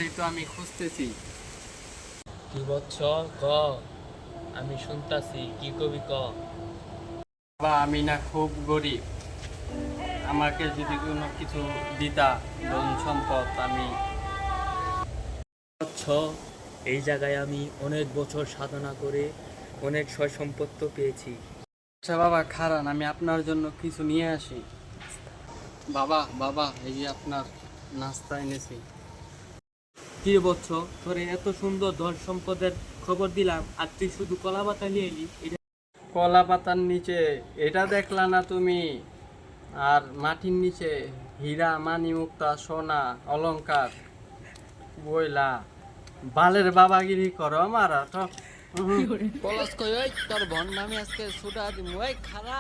এই তো আমি খুঁজতেছি। কি বলছ? ক, আমি শুনতাছি, কি কবি ক। বাবা আমি না খুব গরিব, আমাকে যদি কোনো কিছু দিতা, ধন সম্পদ, আমি বৎস, এই জায়গায় আমি অনেক বছর সাধনা করে অনেক সয় সম্পত্ত পেয়েছি। আচ্ছা বাবা খারান, আমি আপনার জন্য কিছু নিয়ে আসি। বাবা বাবা এই যে আপনার নাস্তা এনেছি। কি বৎস, তোরে এত সুন্দর ধন সম্পদের খবর দিলাম আর তুই শুধু কলা পাতা নিয়ে এলি। কলা পাতার নিচে এটা দেখলা না তুমি? আর মাটির নিচে হীরা মানি মুক্তা সোনা অলংকার বইলা বালের বাবাগিরি করো আমার। আর তো পলাশ কই, ওই তোর ভন নামে আজকে সুটা দিমু, ওই খারা।